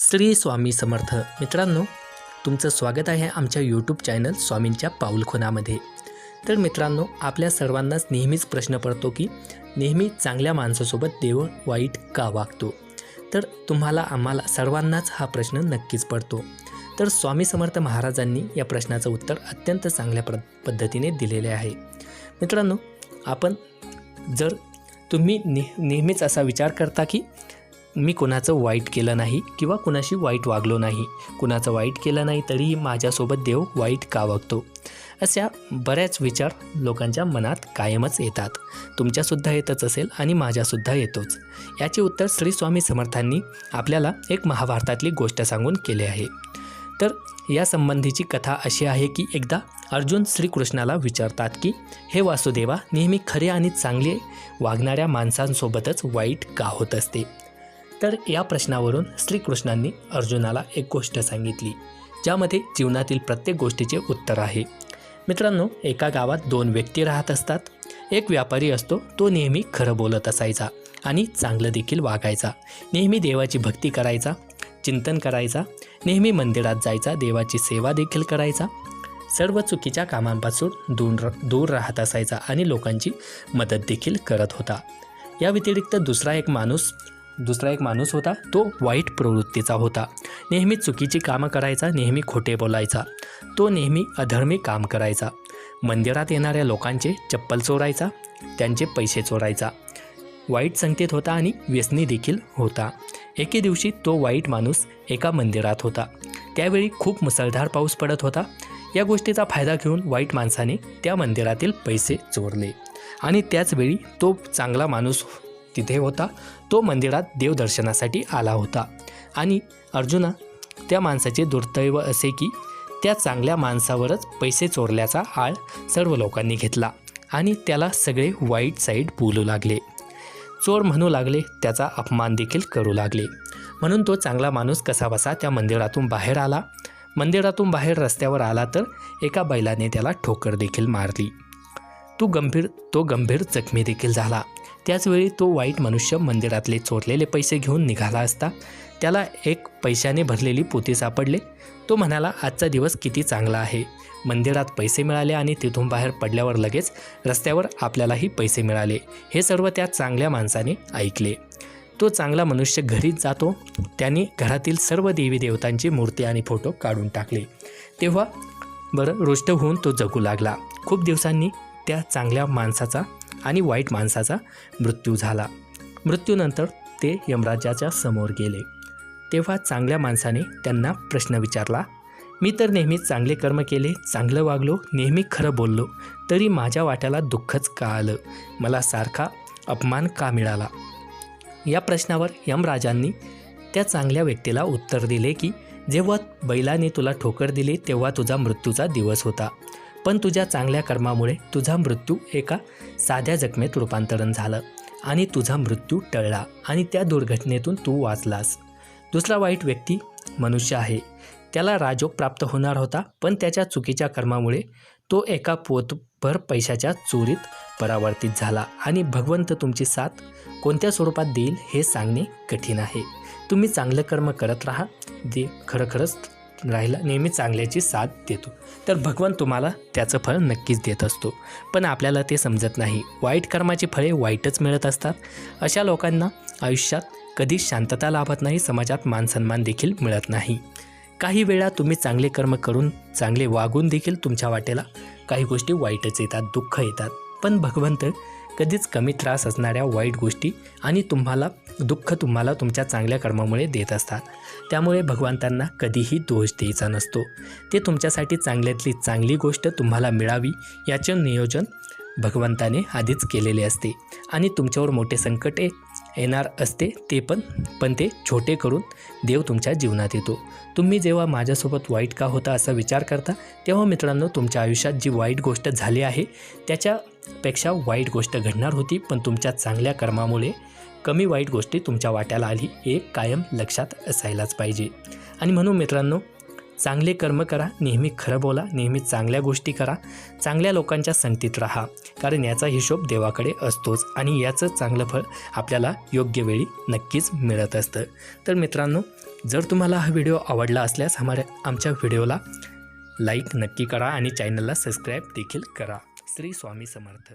श्री स्वामी समर्थ. मित्रांनो, तुमचं स्वागत आहे आमच्या यूट्यूब चॅनल स्वामींच्या पाऊलखुणामध्ये. तर मित्रांनो, आपल्या सर्वांनाच नेहमीच प्रश्न पडतो की नेहमी चांगल्या माणसासोबत देव वाईट का वागतो. तर तुम्हाला आम्हाला सर्वांनाच हा प्रश्न नक्कीच पडतो. तर स्वामी समर्थ महाराजांनी या प्रश्नाचं उत्तर अत्यंत चांगल्या पद्धतीने दिलेले आहे. मित्रांनो, जर तुम्ही नेहमीच असा विचार करता की मी कुणाचं वाईट केलं नाही किंवा कुणाशी वाईट वागलो नाही, कुणाचं वाईट केलं नाही तरीही माझ्यासोबत देव वाईट का वागतो, अशा बऱ्याच विचार लोकांच्या मनात कायमच येतात. तुमच्यासुद्धा येतच असेल आणि माझ्यासुद्धा येतोच. याचे उत्तर श्री स्वामी समर्थांनी आपल्याला एक महाभारतातली गोष्ट सांगून केले आहे. तर या संबंधीची कथा अशी आहे की एकदा अर्जुन श्रीकृष्णाला विचारतात की हे वासुदेवा, नेहमी खरे आणि चांगले वागणाऱ्या माणसांसोबतच वाईट का होत असते. तर या प्रश्नावरून श्रीकृष्णांनी अर्जुनाला एक गोष्ट सांगितली, ज्यामध्ये जीवनातील प्रत्येक गोष्टीचे उत्तर आहे. मित्रांनो, एका गावात दोन व्यक्ती राहत असतात. एक व्यापारी असतो, तो नेहमी खरं बोलत असायचा आणि चांगलं देखील वागायचा. नेहमी देवाची भक्ती करायचा, चिंतन करायचा, नेहमी मंदिरात जायचा, देवाची सेवा देखील करायचा, सर्व चुकीच्या कामांपासून दूर राहत असायचा आणि लोकांची मदत देखील करत होता. या व्यतिरिक्त दुसरा एक माणूस होता. तो वाईट प्रवृत्तीचा होता. नेहमी चुकीची कामं करायचा, नेहमी खोटे बोलायचा, तो नेहमी अधर्मी काम करायचा. मंदिरात येणाऱ्या लोकांचे चप्पल चोरायचा, त्यांचे पैसे चोरायचा, वाईट संगतीत होता आणि व्यसनी देखील होता. एके दिवशी तो वाईट माणूस एका मंदिरात होता. त्यावेळी खूप मुसळधार पाऊस पडत होता. या गोष्टीचा फायदा घेऊन वाईट माणसाने त्या मंदिरातील पैसे चोरले आणि त्याचवेळी तो चांगला माणूस तिथे होता. तो मंदिरात देवदर्शनासाठी आला होता आणि अर्जुना, त्या माणसाचे दुर्दैव असे की त्या चांगल्या माणसावरच पैसे चोरल्याचा आळ सर्व लोकांनी घेतला आणि त्याला सगळे वाईट साईड बोलू लागले, चोर म्हणू लागले, त्याचा अपमान देखील करू लागले. म्हणून तो चांगला माणूस कसाबसा त्या मंदिरातून बाहेर आला. मंदिरातून बाहेर रस्त्यावर आला तर एका बैलाने त्याला ठोकर देखील मारली. तो गंभीर जखमी देखील झाला. त्याचवेळी तो वाईट मनुष्य मंदिरातले चोरलेले पैसे घेऊन निघाला असता त्याला एक पैशाने भरलेली पोती सापडले. तो म्हणाला, आजचा दिवस किती चांगला आहे. मंदिरात पैसे मिळाले आणि तिथून बाहेर पडल्यावर लगेच रस्त्यावर आपल्यालाही पैसे मिळाले. हे सर्व त्या चांगल्या माणसाने ऐकले. तो चांगला मनुष्य घरीच जातो. त्याने घरातील सर्व देवी देवतांची मूर्ती आणि फोटो काढून टाकले. तेव्हा रुष्ट होऊन तो जगू लागला. खूप दिवसांनी त्या चांगल्या माणसाचा आणि वाईट माणसाचा मृत्यू झाला. मृत्यूनंतर ते यमराजाच्या समोर गेले. तेव्हा चांगल्या माणसाने त्यांना प्रश्न विचारला, मी तर नेहमी चांगले कर्म केले, चांगलं वागलो, नेहमी खरं बोललो, तरी माझ्या वाट्याला दुःखच का आलं, मला सारखा अपमान का मिळाला. या प्रश्नावर यमराजांनी त्या चांगल्या व्यक्तीला उत्तर दिले की जेव्हा बैलाने तुला ठोकर दिली तेव्हा तुझा मृत्यूचा दिवस होता, पण तुझ्या चांगल्या कर्मामुळे तुझा मृत्यू एका साध्या जखमेत रूपांतरण झालं आणि तुझा मृत्यू टळला आणि त्या दुर्घटनेतून तू वाचलास. दुसरा वाईट व्यक्ती मनुष्य आहे. त्याला राजयोग प्राप्त होणार होता, पण त्याच्या चुकीच्या कर्मामुळे तो एका पोतभर पैशाच्या चोरीत परावर्तित झाला आणि भगवंत तुमची साथ कोणत्या स्वरूपात देईल हे सांगणे कठीण आहे. तुम्ही चांगलं कर्म करत राहा, खरंच राहिला नेहमी चांगल्याची साथ देतो, तर भगवान तुम्हाला त्याचं फळ नक्कीच देत असतो. पण आपल्याला ते समजत नाही. वाईट कर्माची फळे वाईटच मिळत असतात. अशा लोकांना आयुष्यात कधीच शांतता लाभत नाही, समाजात मानसन्मान देखील मिळत नाही. काही वेळा तुम्ही चांगले कर्म करून, चांगले वागून देखील तुमच्या वाटेला काही गोष्टी वाईटच येतात, दुःख येतात. पण भगवंत कधीच कमी त्रास असणाऱ्या वाईट गोष्टी आणि दुःख तुम्हाला तुमच्या चांगल्या कर्मामुळे देत असतात. त्यामुळे भगवंतांना कधीही दोष द्यायचा नसतो. ते तुमच्यासाठी चांगल्यातली चांगली गोष्ट तुम्हाला मिळावी याचे नियोजन भगवंताने आधीच केलेले असते आणि तुमच्यावर मोठे संकट येणार असते, पण ते छोटे करून देव तुमच्या जीवनात येतो. तुम्ही जेव्हा माझ्यासोबत वाईट का होता असा विचार करता, तेव्हा मित्रांनो, तुमच्या आयुष्यात जी वाईट गोष्ट झाली आहे त्याच्यापेक्षा वाईट गोष्ट घडणार होती, पण तुमच्या चांगल्या कर्मामुळे कमी वाईट गोष्टी तुमच्या वाट्याला आली, हे कायम लक्षात असायलाच पाहिजे. आणि म्हणून मित्रांनो, चांगले कर्म करा, नेहमी खरं बोला, नेहमी चांगल्या गोष्टी करा, चांगल्या लोकांच्या संगतीत राहा, कारण याचा हिशोब देवाकडे असतोच आणि याचं चांगलं फळ आपल्याला योग्य वेळी नक्कीच मिळत असतं. तर मित्रांनो, जर तुम्हाला हा व्हिडिओ आवडला असल्यास आमच्या व्हिडिओला लाईक नक्की करा आणि चॅनलला सबस्क्राईब देखील करा. श्री स्वामी समर्थ.